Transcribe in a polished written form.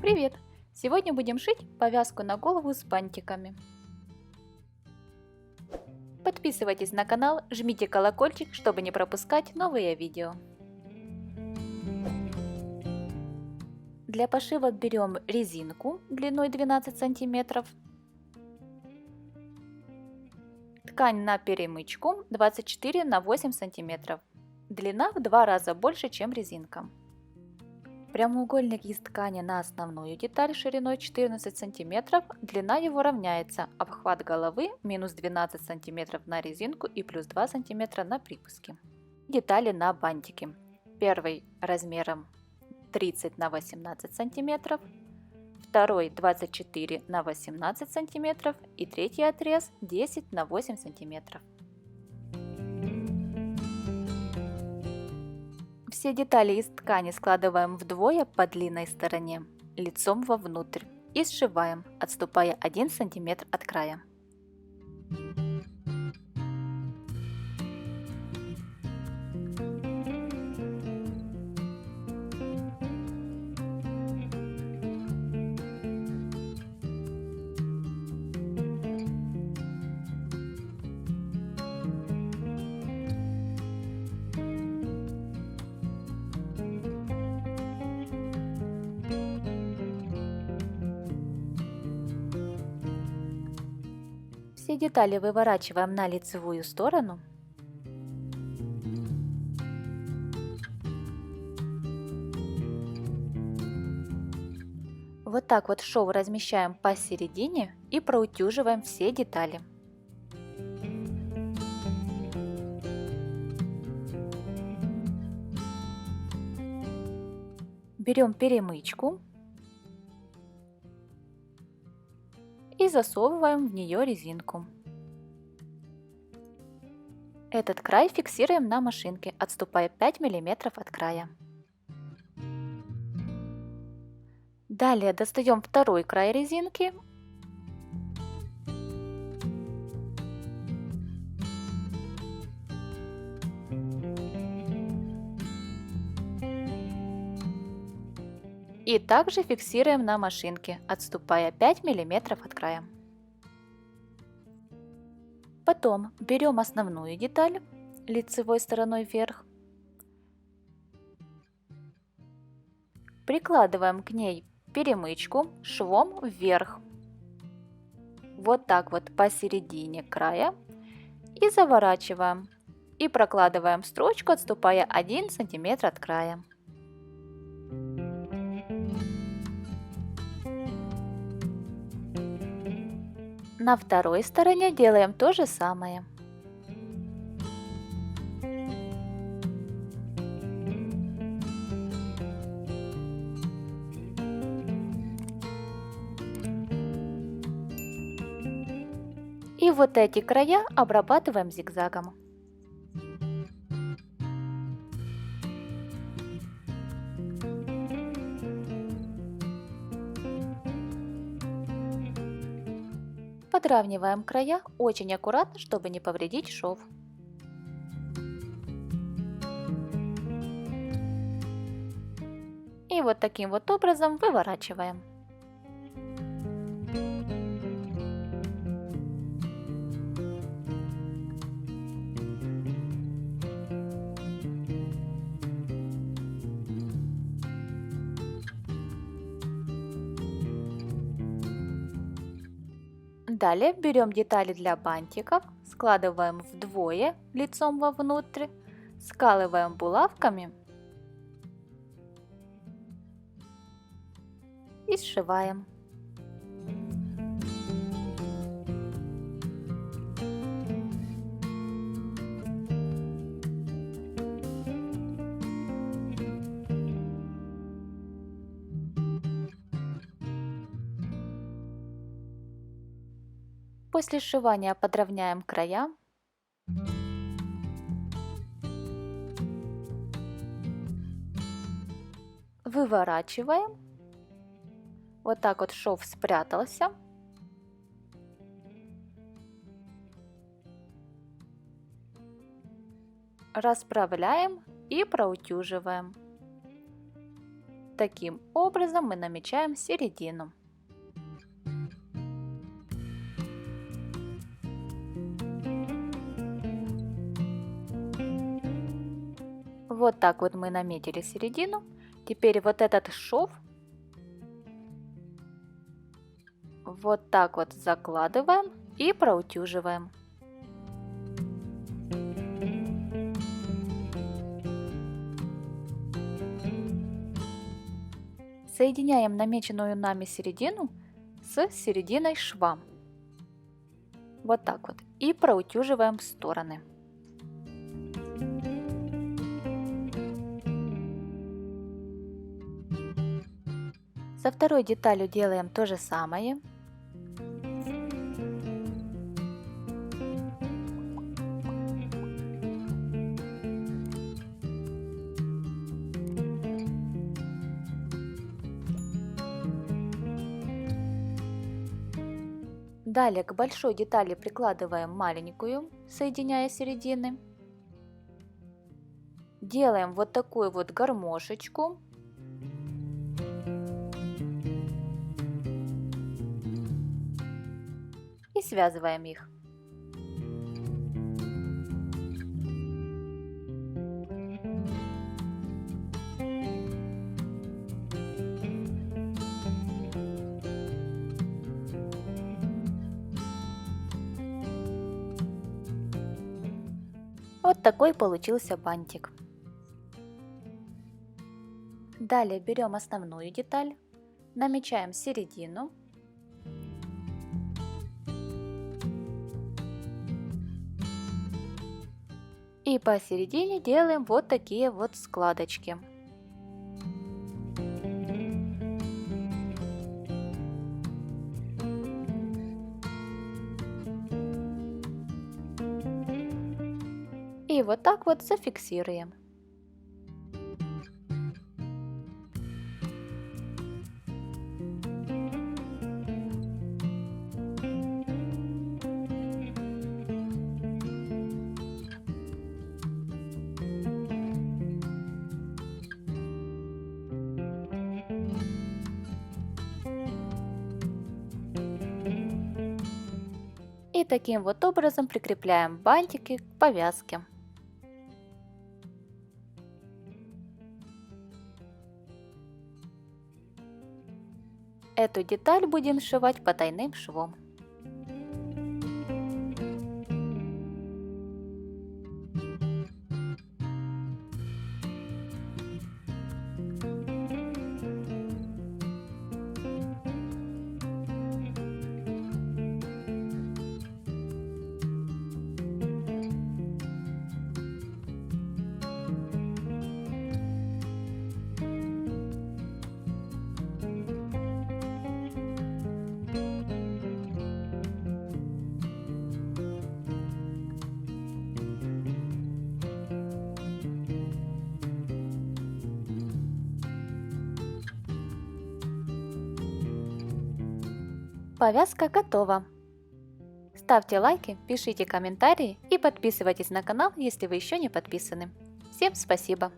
Привет! Сегодня будем шить повязку на голову с бантиками. Подписывайтесь на канал, жмите колокольчик, чтобы не пропускать новые видео. Для пошива берем резинку длиной 12 сантиметров, ткань на перемычку 24 на 8 сантиметров, длина в 2 раза больше, чем резинка. Прямоугольник из ткани на основную деталь шириной 14 см, длина его равняется обхват головы минус 12 см на резинку и плюс 2 см на припуске. Детали на бантике. Первый размером 30 на 18 см, второй 24 на 18 см и третий отрез 10 на 8 см. Все детали из ткани складываем вдвое по длинной стороне, лицом вовнутрь и сшиваем, отступая 1 см от края. Все детали выворачиваем на лицевую сторону. Вот так вот шов размещаем посередине и проутюживаем все детали. Берем перемычку и засовываем в нее резинку. Этот край фиксируем на машинке, отступая 5 мм от края. Далее достаем второй край резинки и также фиксируем на машинке, отступая 5 мм от края. Потом берем основную деталь лицевой стороной вверх, прикладываем к ней перемычку швом вверх, вот так вот посередине края, и заворачиваем и прокладываем строчку, отступая 1 см от края. На второй стороне делаем то же самое. И вот эти края обрабатываем зигзагом. Подравниваем края очень аккуратно, чтобы не повредить шов. И вот таким вот образом выворачиваем. Далее берем детали для бантиков, складываем вдвое лицом вовнутрь, скалываем булавками и сшиваем. После сшивания подровняем края. Выворачиваем. Вот так вот шов спрятался. Расправляем и проутюживаем. Таким образом мы намечаем середину. Вот так вот мы наметили середину. Теперь вот этот шов вот так вот закладываем и проутюживаем. Соединяем намеченную нами середину с серединой шва. Вот так вот. И проутюживаем в стороны. Со второй деталью делаем то же самое. Далее к большой детали прикладываем маленькую, соединяя середины. Делаем вот такую вот гармошечку. И связываем их. Вот такой получился бантик. Далее берем основную деталь, намечаем середину. И посередине делаем вот такие вот складочки. И вот так вот зафиксируем. И таким вот образом прикрепляем бантики к повязке. Эту деталь будем сшивать потайным швом. Повязка готова. Ставьте лайки, пишите комментарии и подписывайтесь на канал, если вы еще не подписаны. Всем спасибо!